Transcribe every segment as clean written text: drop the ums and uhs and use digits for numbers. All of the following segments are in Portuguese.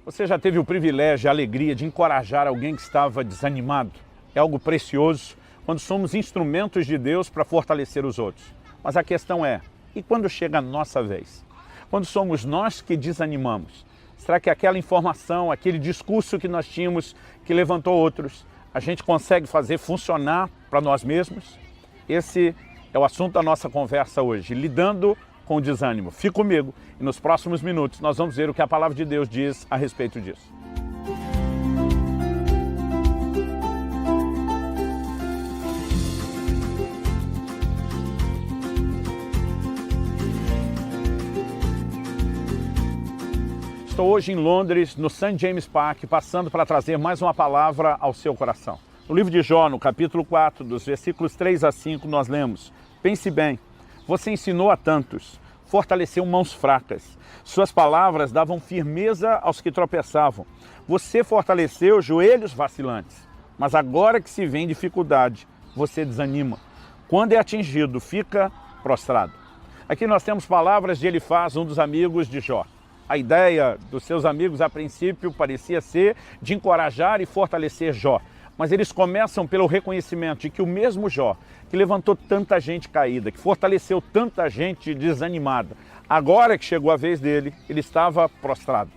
Você já teve o privilégio e a alegria de encorajar alguém que estava desanimado? É algo precioso quando somos instrumentos de Deus para fortalecer os outros. Mas a questão é, e quando chega a nossa vez? Quando somos nós que desanimamos? Será que aquela informação, aquele discurso que nós tínhamos, que levantou outros, a gente consegue fazer funcionar para nós mesmos? Esse é o assunto da nossa conversa hoje, lidando com o desânimo. Fique comigo e nos próximos minutos nós vamos ver o que a palavra de Deus diz a respeito disso. Estou hoje em Londres, no St. James Park, passando para trazer mais uma palavra ao seu coração. No livro de Jó, no capítulo 4, dos versículos 3 a 5, nós lemos: pense bem, você ensinou a tantos, fortaleceu mãos fracas. Suas palavras davam firmeza aos que tropeçavam. Você fortaleceu joelhos vacilantes. Mas agora que se vê em dificuldade, você desanima. Quando é atingido, fica prostrado. Aqui nós temos palavras de Elifaz, um dos amigos de Jó. A ideia dos seus amigos, a princípio, parecia ser de encorajar e fortalecer Jó. Mas eles começam pelo reconhecimento de que o mesmo Jó, que levantou tanta gente caída, que fortaleceu tanta gente desanimada, agora que chegou a vez dele, ele estava prostrado.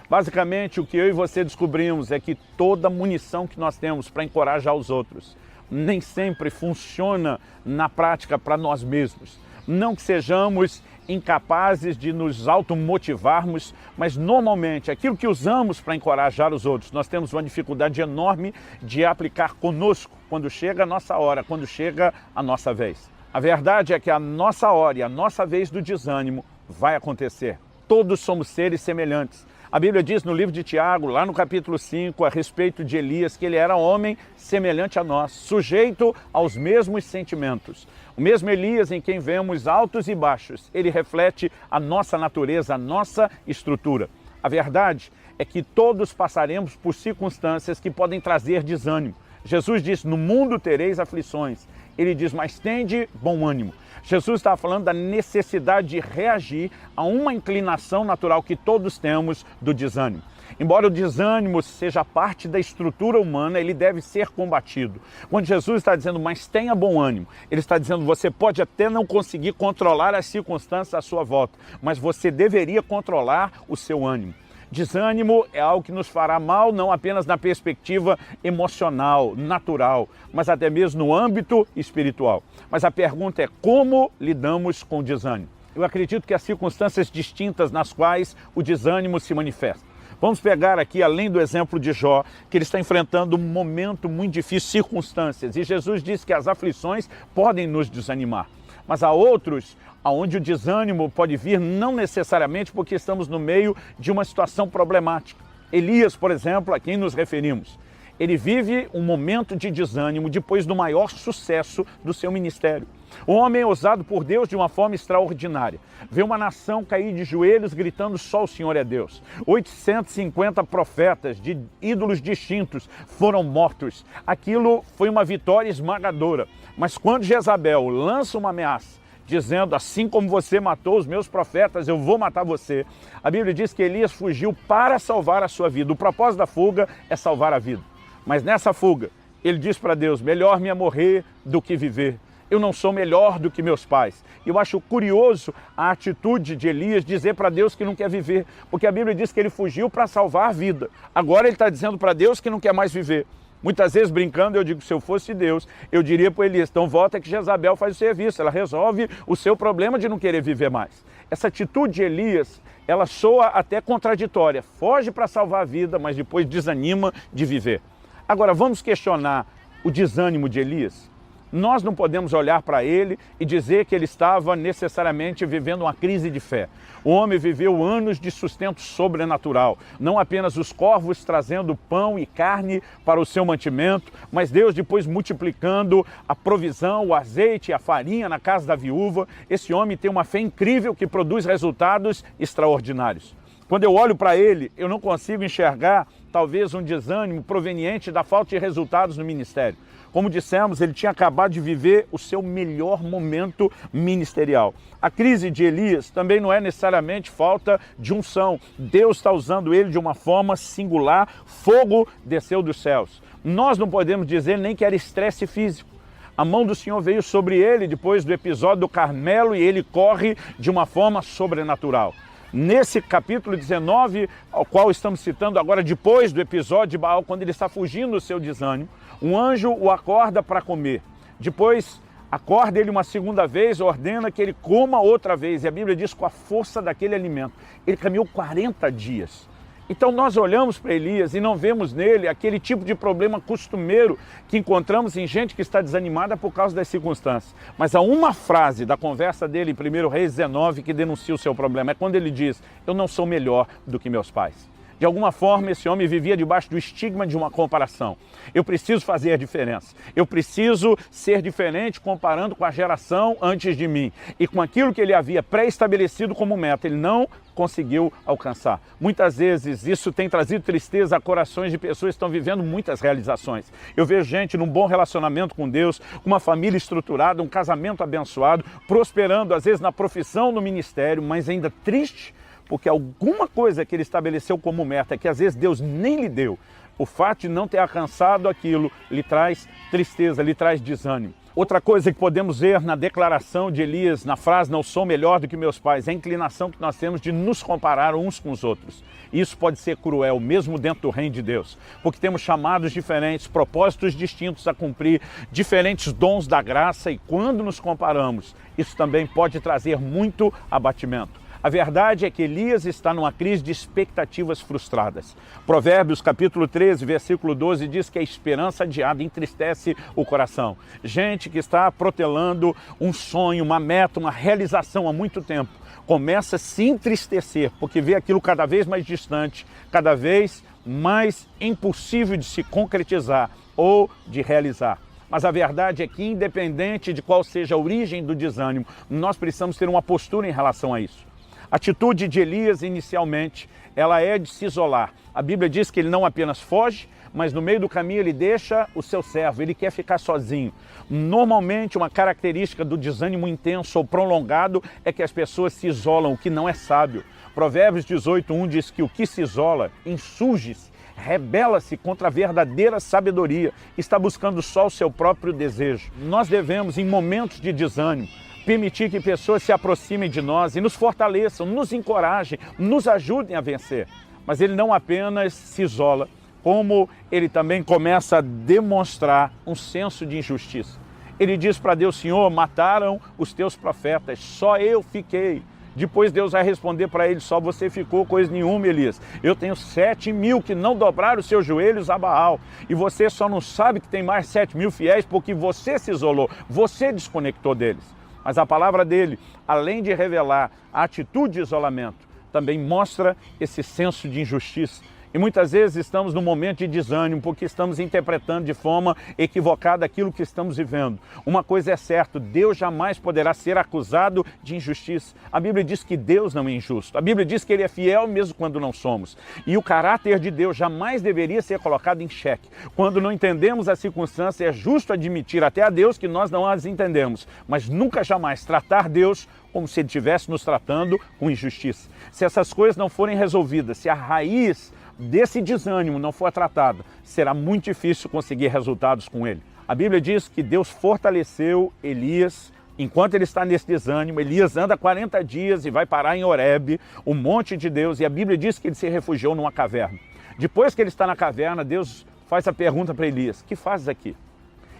Basicamente, o que eu e você descobrimos é que toda munição que nós temos para encorajar os outros nem sempre funciona na prática para nós mesmos. Não que sejamos incapazes de nos automotivarmos, mas normalmente aquilo que usamos para encorajar os outros, nós temos uma dificuldade enorme de aplicar conosco quando chega a nossa hora, quando chega a nossa vez. A verdade é que a nossa hora e a nossa vez do desânimo vai acontecer. Todos somos seres semelhantes. A Bíblia diz no livro de Tiago, lá no capítulo 5, a respeito de Elias, que ele era homem semelhante a nós, sujeito aos mesmos sentimentos. O mesmo Elias em quem vemos altos e baixos, ele reflete a nossa natureza, a nossa estrutura. A verdade é que todos passaremos por circunstâncias que podem trazer desânimo. Jesus disse, no mundo tereis aflições. Ele diz, mas tende bom ânimo. Jesus está falando da necessidade de reagir a uma inclinação natural que todos temos do desânimo. Embora o desânimo seja parte da estrutura humana, ele deve ser combatido. Quando Jesus está dizendo, mas tenha bom ânimo, ele está dizendo, você pode até não conseguir controlar as circunstâncias à sua volta, mas você deveria controlar o seu ânimo. Desânimo é algo que nos fará mal, não apenas na perspectiva emocional, natural, mas até mesmo no âmbito espiritual. Mas a pergunta é, como lidamos com o desânimo? Eu acredito que há circunstâncias distintas nas quais o desânimo se manifesta. Vamos pegar aqui, além do exemplo de Jó, que ele está enfrentando um momento muito difícil, circunstâncias. E Jesus disse que as aflições podem nos desanimar. Mas há outros onde o desânimo pode vir não necessariamente porque estamos no meio de uma situação problemática. Elias, por exemplo, a quem nos referimos, ele vive um momento de desânimo depois do maior sucesso do seu ministério. Um homem é usado por Deus de uma forma extraordinária. Vê uma nação cair de joelhos gritando só o Senhor é Deus. 850 profetas de ídolos distintos foram mortos. Aquilo foi uma vitória esmagadora. Mas quando Jezabel lança uma ameaça, dizendo, assim como você matou os meus profetas, eu vou matar você. A Bíblia diz que Elias fugiu para salvar a sua vida. O propósito da fuga é salvar a vida. Mas nessa fuga, ele diz para Deus, melhor me é morrer do que viver. Eu não sou melhor do que meus pais. Eu acho curioso a atitude de Elias dizer para Deus que não quer viver, porque a Bíblia diz que ele fugiu para salvar a vida. Agora ele está dizendo para Deus que não quer mais viver. Muitas vezes, brincando, eu digo, se eu fosse Deus, eu diria para Elias, então volta que Jezabel faz o serviço, ela resolve o seu problema de não querer viver mais. Essa atitude de Elias, ela soa até contraditória, foge para salvar a vida, mas depois desanima de viver. Agora, vamos questionar o desânimo de Elias? Nós não podemos olhar para ele e dizer que ele estava necessariamente vivendo uma crise de fé. O homem viveu anos de sustento sobrenatural, não apenas os corvos trazendo pão e carne para o seu mantimento, mas Deus depois multiplicando a provisão, o azeite e a farinha na casa da viúva. Esse homem tem uma fé incrível que produz resultados extraordinários. Quando eu olho para ele, eu não consigo enxergar talvez um desânimo proveniente da falta de resultados no ministério. Como dissemos, ele tinha acabado de viver o seu melhor momento ministerial. A crise de Elias também não é necessariamente falta de unção. Deus está usando ele de uma forma singular, fogo desceu dos céus. Nós não podemos dizer nem que era estresse físico. A mão do Senhor veio sobre ele depois do episódio do Carmelo e ele corre de uma forma sobrenatural. Nesse capítulo 19, ao qual estamos citando agora, depois do episódio de Baal, quando ele está fugindo do seu desânimo, um anjo o acorda para comer. Depois acorda ele uma segunda vez, ordena que ele coma outra vez. E a Bíblia diz com a força daquele alimento. Ele caminhou 40 dias. Então nós olhamos para Elias e não vemos nele aquele tipo de problema costumeiro que encontramos em gente que está desanimada por causa das circunstâncias. Mas há uma frase da conversa dele em 1 Reis 19 que denuncia o seu problema. É quando ele diz, eu não sou melhor do que meus pais. De alguma forma, esse homem vivia debaixo do estigma de uma comparação. Eu preciso fazer a diferença. Eu preciso ser diferente comparando com a geração antes de mim. E com aquilo que ele havia pré-estabelecido como meta, ele não conseguiu alcançar. Muitas vezes isso tem trazido tristeza a corações de pessoas que estão vivendo muitas realizações. Eu vejo gente num bom relacionamento com Deus, uma família estruturada, um casamento abençoado, prosperando às vezes na profissão, no ministério, mas ainda triste, porque alguma coisa que ele estabeleceu como meta, que às vezes Deus nem lhe deu, o fato de não ter alcançado aquilo, lhe traz tristeza, lhe traz desânimo. Outra coisa que podemos ver na declaração de Elias, na frase, não sou melhor do que meus pais, é a inclinação que nós temos de nos comparar uns com os outros. Isso pode ser cruel, mesmo dentro do reino de Deus, porque temos chamados diferentes, propósitos distintos a cumprir, diferentes dons da graça, e quando nos comparamos, isso também pode trazer muito abatimento. A verdade é que Elias está numa crise de expectativas frustradas. Provérbios capítulo 13, versículo 12 diz que a esperança adiada entristece o coração. Gente que está protelando um sonho, uma meta, uma realização há muito tempo, começa a se entristecer porque vê aquilo cada vez mais distante, cada vez mais impossível de se concretizar ou de realizar. Mas a verdade é que, independente de qual seja a origem do desânimo, nós precisamos ter uma postura em relação a isso. A atitude de Elias, inicialmente, ela é de se isolar. A Bíblia diz que ele não apenas foge, mas no meio do caminho ele deixa o seu servo, ele quer ficar sozinho. Normalmente, uma característica do desânimo intenso ou prolongado é que as pessoas se isolam, o que não é sábio. Provérbios 18:1 diz que o que se isola insurge-se, rebela-se contra a verdadeira sabedoria, está buscando só o seu próprio desejo. Nós devemos, em momentos de desânimo, permitir que pessoas se aproximem de nós e nos fortaleçam, nos encorajem, nos ajudem a vencer. Mas ele não apenas se isola, como ele também começa a demonstrar um senso de injustiça. Ele diz para Deus, Senhor, mataram os teus profetas, só eu fiquei. Depois Deus vai responder para ele, só você ficou, coisa nenhuma, Elias. Eu tenho 7.000 que não dobraram os seus joelhos a Baal. E você só não sabe que tem mais 7.000 fiéis porque você se isolou, você desconectou deles. Mas a palavra dele, além de revelar a atitude de isolamento, também mostra esse senso de injustiça. E muitas vezes estamos num momento de desânimo porque estamos interpretando de forma equivocada aquilo que estamos vivendo. Uma coisa é certa, Deus jamais poderá ser acusado de injustiça. A Bíblia diz que Deus não é injusto. A Bíblia diz que Ele é fiel mesmo quando não somos. E o caráter de Deus jamais deveria ser colocado em xeque. Quando não entendemos as circunstâncias, é justo admitir até a Deus que nós não as entendemos, mas nunca jamais tratar Deus como se Ele estivesse nos tratando com injustiça. Se essas coisas não forem resolvidas, se a raiz desse desânimo não for tratada, será muito difícil conseguir resultados com ele. A Bíblia diz que Deus fortaleceu Elias. Enquanto ele está nesse desânimo, Elias anda 40 dias e vai parar em Horebe, o monte de Deus, e a Bíblia diz que ele se refugiou numa caverna. Depois que ele está na caverna, Deus faz a pergunta para Elias, que fazes aqui?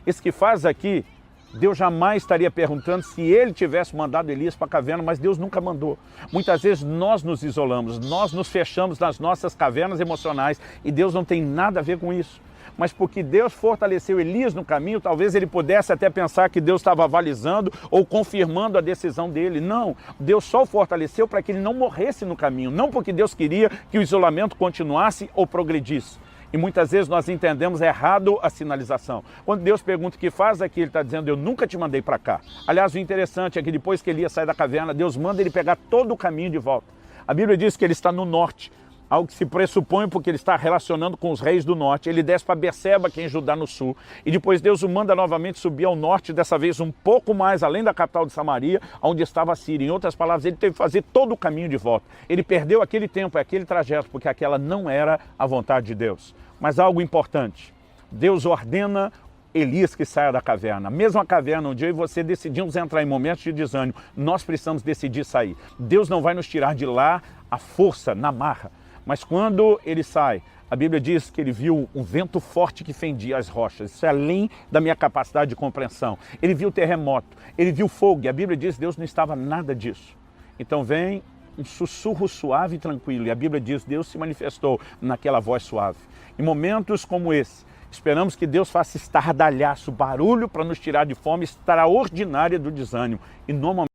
Esse que fazes aqui, Deus jamais estaria perguntando se ele tivesse mandado Elias para a caverna, mas Deus nunca mandou. Muitas vezes nós nos isolamos, nós nos fechamos nas nossas cavernas emocionais e Deus não tem nada a ver com isso. Mas porque Deus fortaleceu Elias no caminho, talvez ele pudesse até pensar que Deus estava avalizando ou confirmando a decisão dele. Não, Deus só o fortaleceu para que ele não morresse no caminho, não porque Deus queria que o isolamento continuasse ou progredisse. E muitas vezes nós entendemos errado a sinalização. Quando Deus pergunta o que faz aqui, Ele está dizendo, eu nunca te mandei para cá. Aliás, o interessante é que depois que Elias sai da caverna, Deus manda ele pegar todo o caminho de volta. A Bíblia diz que ele está no norte. algo que se pressupõe porque ele está relacionando com os reis do norte. Ele desce para Berseba, que é em Judá no sul, e depois Deus o manda novamente subir ao norte, dessa vez um pouco mais além da capital de Samaria, onde estava a Síria. Em outras palavras, ele teve que fazer todo o caminho de volta. Ele perdeu aquele tempo, aquele trajeto, porque aquela não era a vontade de Deus. Mas algo importante, Deus ordena Elias que saia da caverna. A mesma caverna onde eu e você decidimos entrar em momentos de desânimo, nós precisamos decidir sair. Deus não vai nos tirar de lá à força, na marra. Mas quando ele sai, a Bíblia diz que ele viu um vento forte que fendia as rochas. Isso é além da minha capacidade de compreensão. Ele viu terremoto, ele viu fogo, e a Bíblia diz que Deus não estava nada disso. Então vem um sussurro suave e tranquilo, e a Bíblia diz que Deus se manifestou naquela voz suave. Em momentos como esse, esperamos que Deus faça estardalhaço, barulho para nos tirar de forma extraordinária do desânimo. E normalmente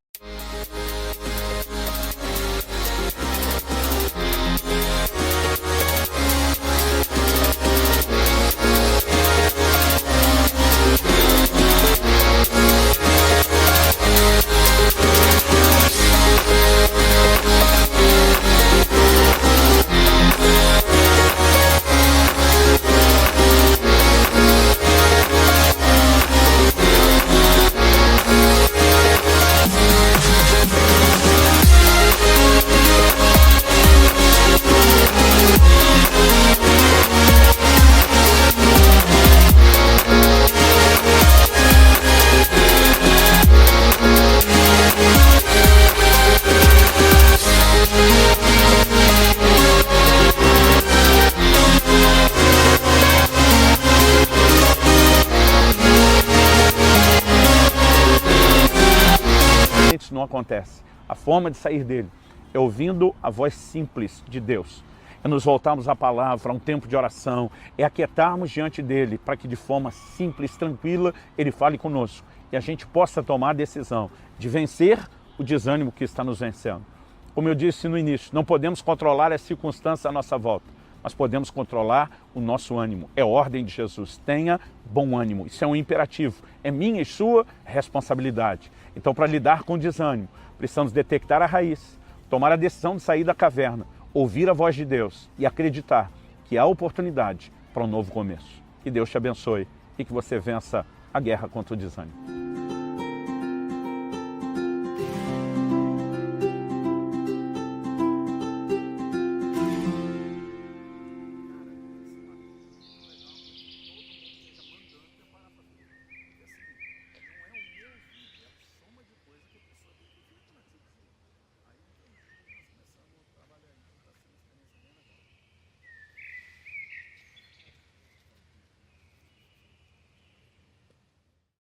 isso não acontece. A forma de sair dele é ouvindo a voz simples de Deus. É nos voltarmos à palavra, a um tempo de oração, é aquietarmos diante dele para que de forma simples, tranquila, ele fale conosco e a gente possa tomar a decisão de vencer o desânimo que está nos vencendo. Como eu disse no início, não podemos controlar as circunstâncias à nossa volta, mas podemos controlar o nosso ânimo. É ordem de Jesus, tenha bom ânimo. Isso é um imperativo, é minha e sua responsabilidade. Então, para lidar com o desânimo, precisamos detectar a raiz, tomar a decisão de sair da caverna, ouvir a voz de Deus e acreditar que há oportunidade para um novo começo. Que Deus te abençoe e que você vença a guerra contra o desânimo.